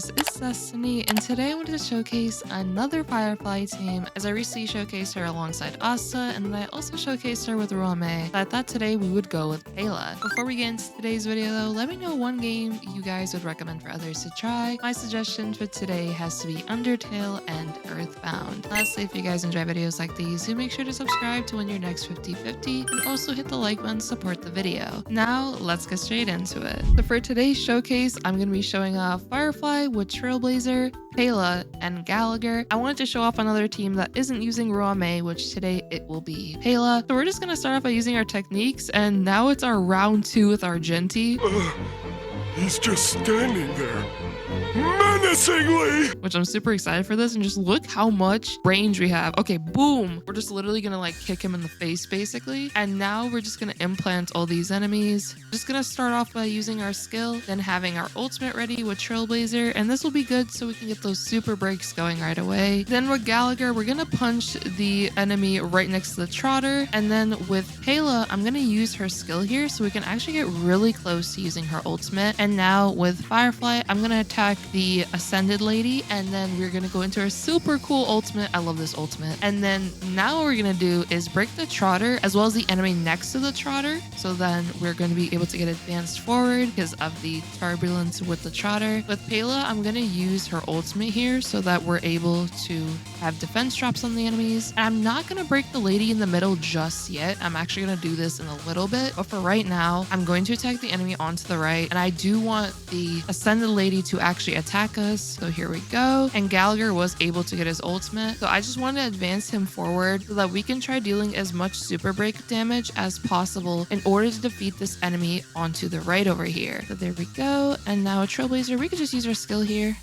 guys, it's Destiny, and today I wanted to showcase another Firefly team as I recently showcased her alongside Asta, and then I also showcased her with Ruan Mei. I thought today we would go with Pela. Before we get into today's video though, let me know one game you guys would recommend for others to try. My suggestion for today has to be Undertale and Earthbound. Lastly, if you guys enjoy videos like these, do make sure to subscribe to win your next 50/50 and also hit the like button to support the video. Now, let's get straight into it. So for today's showcase, I'm going to be showing off Firefly with Trailblazer, Pela, and Gallagher. I wanted to show off another team that isn't using Ruan Mei, which today it will be Pela. So we're just going to start off by using our techniques, and now it's our round 2 with our Genti. He's just standing there, menacingly! Which I'm super excited for this, and just look how much range we have. Okay, boom! We're just literally gonna like kick him in the face basically. And now we're just gonna implant all these enemies. Just gonna start off by using our skill, then having our ultimate ready with Trailblazer, and this will be good so we can get those super breaks going right away. Then with Gallagher, we're gonna punch the enemy right next to the Trotter, and then with Pela, I'm gonna use her skill here so we can actually get really close to using her ultimate. And now with Firefly, I'm gonna attack the Ascended Lady, and then we're gonna go into her super cool ultimate. I love this ultimate. And then now what we're gonna do is break the Trotter as well as the enemy next to the Trotter. So then we're gonna be able to get advanced forward because of the turbulence with the Trotter. With Pela, I'm gonna use her ultimate here so that we're able to have defense drops on the enemies. And I'm not gonna break the lady in the middle just yet. I'm actually gonna do this in a little bit, but for right now, I'm going to attack the enemy onto the right, and I do want the Ascended Lady to actually attack us. So here we go. And Gallagher was able to get his ultimate. So I just want to advance him forward so that we can try dealing as much super break damage as possible in order to defeat this enemy onto the right over here. So there we go. And now a Trailblazer, we could just use our skill here.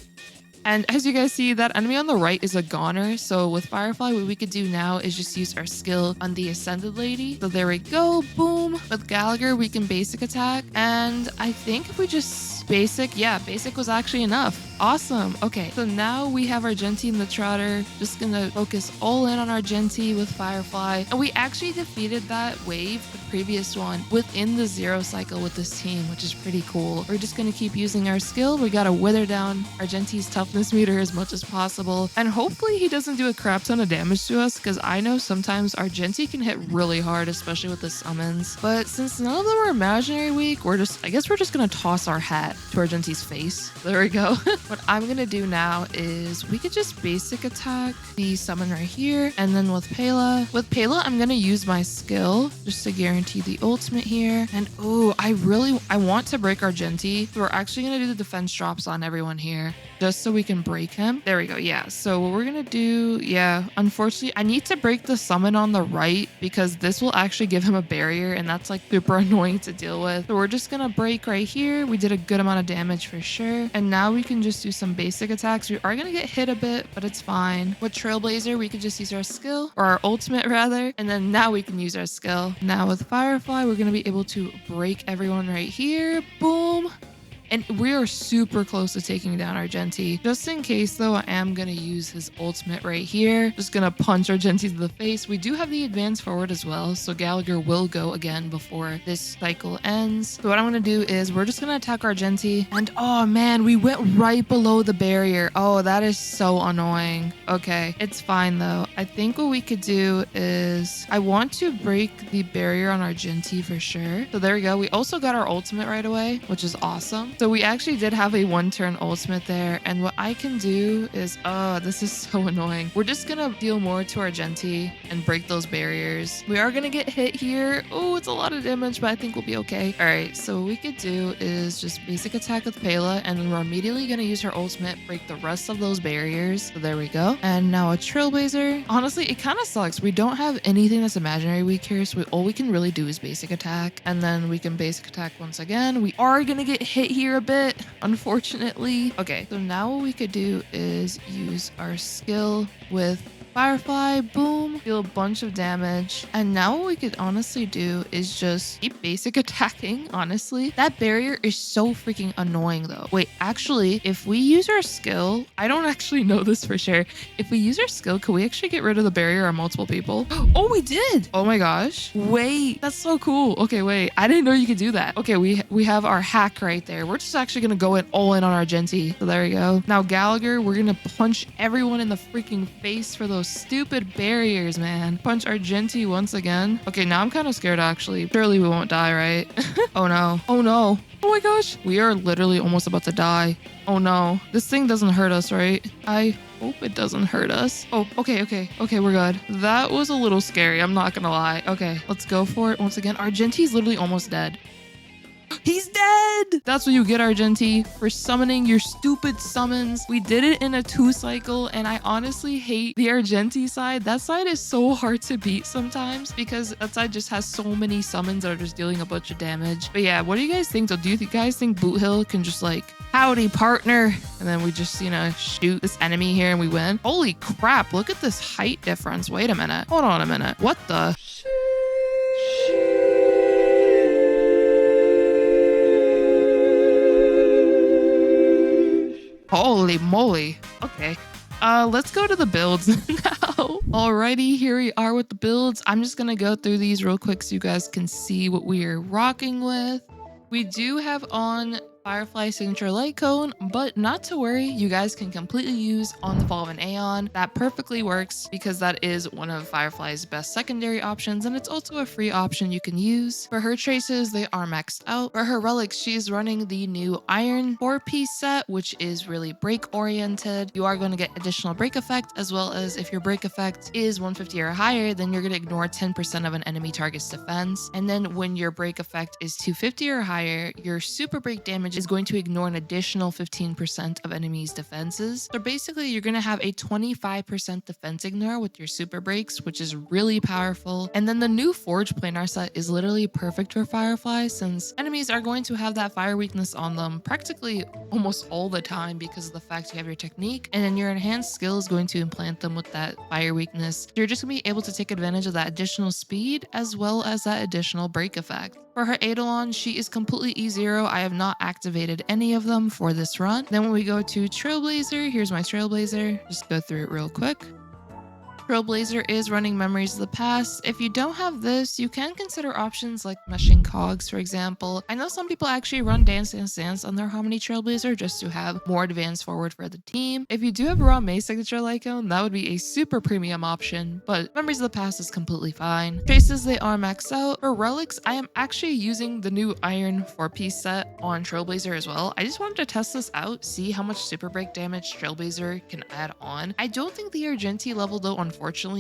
And as you guys see, that enemy on the right is a goner. So with Firefly, what we could do now is just use our skill on the Ascended Lady. So there we go, boom. With Gallagher, we can basic attack. And I think if we just basic, yeah, basic was actually enough. Awesome. Okay, so now we have our Genti and the Trotter. Just gonna focus all in on our Genti with Firefly. And we actually defeated that wave, the previous one, within the 0 cycle with this team, which is pretty cool. We're just gonna keep using our skill. We gotta wither down our Genti's toughness meter as much as possible. And hopefully he doesn't do a crap ton of damage to us, because I know sometimes our Genti can hit really hard, especially with the summons. But since none of them are imaginary weak, I guess we're just gonna toss our hat to our Genti's face. There we go. What I'm gonna do now is we could just basic attack the summon right here, and then with Pela, I'm gonna use my skill just to guarantee the ultimate here. And oh, I want to break our Genti. So we're actually gonna do the defense drops on everyone here just so we can break him. There we go. Yeah. So what we're gonna do, yeah, unfortunately, I need to break the summon on the right because this will actually give him a barrier, and that's like super annoying to deal with. So we're just gonna break right here. We did a good amount of damage for sure. And now we can just do some basic attacks. We are gonna get hit a bit, but it's fine. With Trailblazer, we could just use our skill, or our ultimate rather, and then now we can use our skill. Now with Firefly, we're gonna be able to break everyone right here. Boom. And we are super close to taking down our Genti. Just in case though, I am going to use his ultimate right here. Just going to punch our Genti to the face. We do have the advance forward as well, so Gallagher will go again before this cycle ends. So what I'm going to do is we're just going to attack our Genti. And oh man, we went right below the barrier. Oh, that is so annoying. Okay, it's fine though. I think what we could do is I want to break the barrier on our Genti for sure. So there we go. We also got our ultimate right away, which is awesome. So we actually did have a 1-turn ultimate there, and what I can do is, oh, this is so annoying. We're just gonna deal more to our Genti and break those barriers. We are gonna get hit here. Oh, it's a lot of damage, but I think we'll be okay. All right, so what we could do is just basic attack with Pela, and then we're immediately gonna use her ultimate, break the rest of those barriers. So there we go. And now a Trailblazer. Honestly, it kind of sucks. We don't have anything that's imaginary weak here, so all we can really do is basic attack, and then we can basic attack once again. We are gonna get hit here a bit, unfortunately. Okay, so now what we could do is use our skill with Firefly, boom, deal a bunch of damage. And now what we could honestly do is just keep basic attacking, honestly. That barrier is so freaking annoying though. Wait, actually, if we use our skill, I don't actually know this for sure. If we use our skill, can we actually get rid of the barrier on multiple people? Oh, we did. Oh my gosh. Wait, that's so cool. Okay, wait, I didn't know you could do that. Okay, we have our hack right there. We're just actually gonna go all in on our Genti. So there we go. Now Gallagher, we're gonna punch everyone in the freaking face for those stupid barriers, man. Punch our Genti once again. Okay, now I'm kind of scared actually. Surely we won't die, right? Oh no. Oh no. Oh my gosh. We are literally almost about to die. Oh no. This thing doesn't hurt us, right? I hope it doesn't hurt us. Oh, okay, we're good. That was a little scary, I'm not gonna lie. Okay, let's go for it once again. Our Genti's literally almost dead. He's dead! That's what you get, Argenti, for summoning your stupid summons. We did it in a 2 cycle, and I honestly hate the Argenti side. That side is so hard to beat sometimes because that side just has so many summons that are just dealing a bunch of damage. But yeah, what do you guys think though? Do you guys think Boot Hill can just like, howdy partner, and then we just, you know, shoot this enemy here and we win? Holy crap, look at this height difference. Wait a minute. Hold on a minute. What the? Holy moly. Okay. Let's go to the builds now. Alrighty, here we are with the builds. I'm just gonna go through these real quick so you guys can see what we are rocking with. We do have on Firefly Signature Light Cone, but not to worry, you guys can completely use On the Fall of an Aeon. That perfectly works because that is one of Firefly's best secondary options, and it's also a free option you can use. For her traces, they are maxed out. For her relics, she is running the new Iron 4-piece set, which is really break oriented. You are going to get additional break effect, as well as if your break effect is 150 or higher, then you're going to ignore 10% of an enemy target's defense. And then when your break effect is 250 or higher, your super break damage is going to ignore an additional 15% of enemies' defenses. So basically, you're going to have a 25% defense ignore with your super breaks, which is really powerful. And then the new Forge planar set is literally perfect for Firefly since enemies are going to have that fire weakness on them practically almost all the time because of the fact you have your technique, and then your enhanced skill is going to implant them with that fire weakness. You're just going to be able to take advantage of that additional speed as well as that additional break effect. For her Eidolon, she is completely E0. I have not activated any of them for this run. Then when we go to Trailblazer, here's my Trailblazer. Just go through it real quick. Trailblazer is running Memories of the Past. If you don't have this, you can consider options like meshing cogs, for example. I know some people actually run Dance Dance Dance on their Harmony Trailblazer just to have more advance forward for the team. If you do have Ruan Mei Signature Lycone, that would be a super premium option, but Memories of the Past is completely fine. Traces, they are maxed out. For relics, I am actually using the new Iron 4-piece set on Trailblazer as well. I just wanted to test this out, see how much super break damage Trailblazer can add on. I don't think the Argenti level though, unfortunately,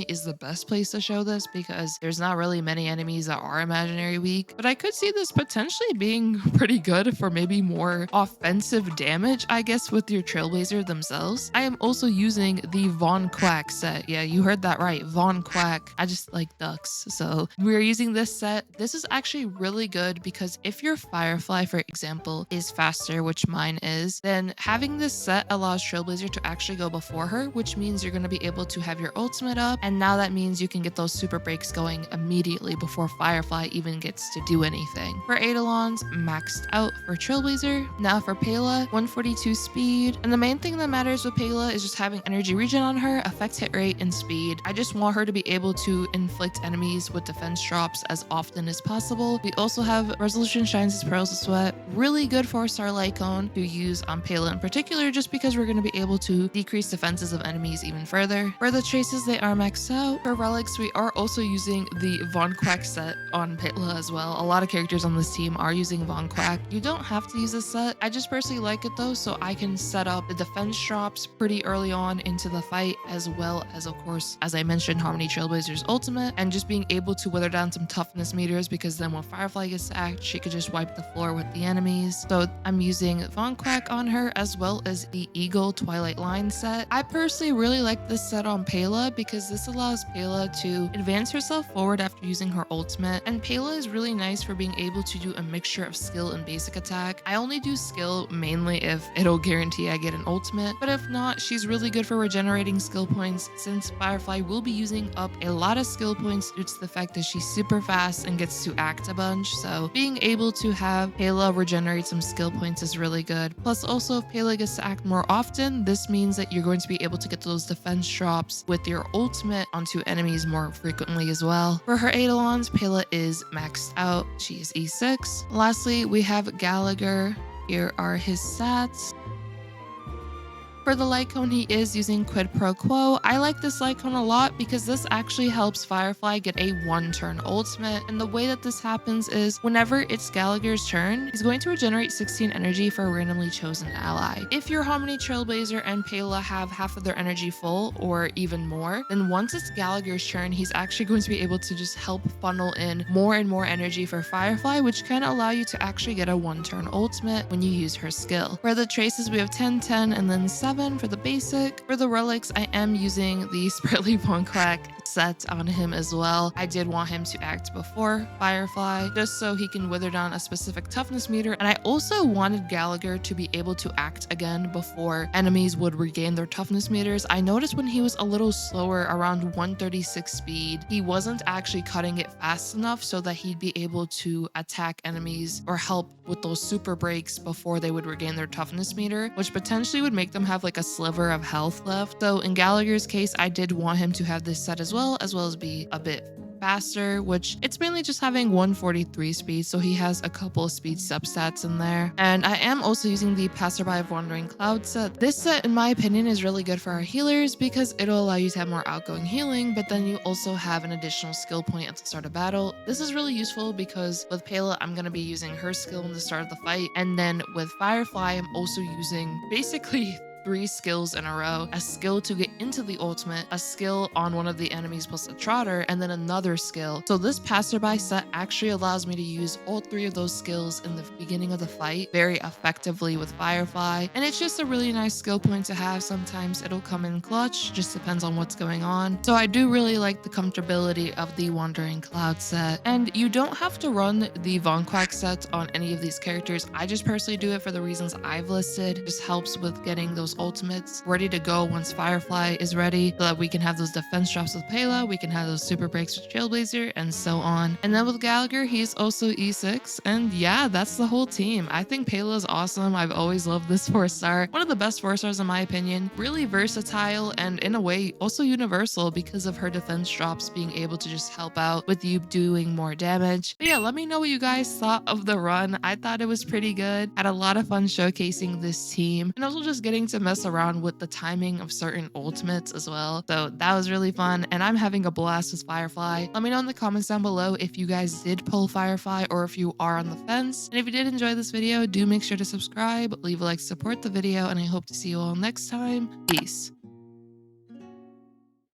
is the best place to show this because there's not really many enemies that are imaginary weak, but I could see this potentially being pretty good for maybe more offensive damage, I guess, with your Trailblazer themselves. I am also using the Von Quack set. Yeah, you heard that right, Von Quack. I just like ducks, so we're using this set. This is actually really good because if your Firefly, for example, is faster, which mine is, then having this set allows Trailblazer to actually go before her, which means you're going to be able to have your ultimate up, and now that means you can get those super breaks going immediately before Firefly even gets to do anything. For Eidolons, maxed out for Trailblazer. Now for Pela, 142 speed, and the main thing that matters with Pela is just having energy regen on her, effect hit rate, and speed. I just want her to be able to inflict enemies with defense drops as often as possible. We also have Resolution Shines as Pearls of Sweat, really good for Starlight Cone to use on Pela in particular, just because we're going to be able to decrease defenses of enemies even further. For the traces, they are maxed out. For relics, we are also using the Von Quack set on Pela as well. A lot of characters on this team are using Von Quack. You don't have to use this set. I just personally like it though, so I can set up the defense drops pretty early on into the fight, as well as, of course, as I mentioned, Harmony Trailblazer's ultimate, and just being able to wither down some toughness meters, because then when Firefly gets sacked, she could just wipe the floor with the enemy. enemies. So I'm using Von Quack on her as well as the Eagle Twilight Line set. I personally really like this set on Pela because this allows Pela to advance herself forward after using her ultimate, and Pela is really nice for being able to do a mixture of skill and basic attack. I only do skill mainly if it'll guarantee I get an ultimate, but if not, she's really good for regenerating skill points since Firefly will be using up a lot of skill points due to the fact that she's super fast and gets to act a bunch. So being able to have Pela regenerate some skill points is really good. Plus also if Pela gets to act more often, this means that you're going to be able to get those defense drops with your ultimate onto enemies more frequently as well. For her Eidolons, Pela is maxed out. She is E6. Lastly, we have Gallagher. Here are his stats. For the light cone, he is using Quid Pro Quo. I like this light cone a lot because this actually helps Firefly get a 1-turn ultimate. And the way that this happens is whenever it's Gallagher's turn, he's going to regenerate 16 energy for a randomly chosen ally. If your Harmony Trailblazer and Pela have half of their energy full or even more, then once it's Gallagher's turn, he's actually going to be able to just help funnel in more and more energy for Firefly, which can allow you to actually get a 1-turn ultimate when you use her skill. For the traces, we have 10, 10, and then 7 for the basic. For the relics, I am using the Spritly Von Quack set on him as well. I did want him to act before Firefly just so he can wither down a specific toughness meter, and I also wanted Gallagher to be able to act again before enemies would regain their toughness meters. I noticed when he was a little slower, around 136 speed, he wasn't actually cutting it fast enough so that he'd be able to attack enemies or help with those super breaks before they would regain their toughness meter, which potentially would make them have like a sliver of health left. So in Gallagher's case, I did want him to have this set as well as be a bit faster, which it's mainly just having 143 speed, so he has a couple of speed substats in there. And I am also using the Passerby of Wandering Cloud set. This set, in my opinion, is really good for our healers because it'll allow you to have more outgoing healing, but then you also have an additional skill point at the start of battle. This is really useful because with Pela, I'm going to be using her skill in the start of the fight, and then with Firefly, I'm also using basically 3 skills in a row: a skill to get into the ultimate, a skill on one of the enemies plus a trotter, and then another skill. So this passerby set actually allows me to use all 3 of those skills in the beginning of the fight very effectively with Firefly, and it's just a really nice skill point to have. Sometimes it'll come in clutch, just depends on what's going on. So I do really like the comfortability of the Wandering Cloud set, and you don't have to run the Von Quack set on any of these characters. I just personally do it for the reasons I've listed. It just helps with getting those ultimates ready to go once Firefly is ready, so that we can have those defense drops with Pela, we can have those super breaks with Trailblazer, and so on. And then with Gallagher, he's also E6, and yeah, that's the whole team. I think Pela is awesome. I've always loved this 4-star. One of the best 4-stars in my opinion. Really versatile and in a way also universal because of her defense drops being able to just help out with you doing more damage. But yeah, let me know what you guys thought of the run. I thought it was pretty good. Had a lot of fun showcasing this team and also just getting to mess around with the timing of certain ultimates as well. So that was really fun, and I'm having a blast with Firefly. Let me know in the comments down below if you guys did pull Firefly or if you are on the fence. And if you did enjoy this video, do make sure to subscribe, leave a like, support the video, and I hope to see you all next time. Peace.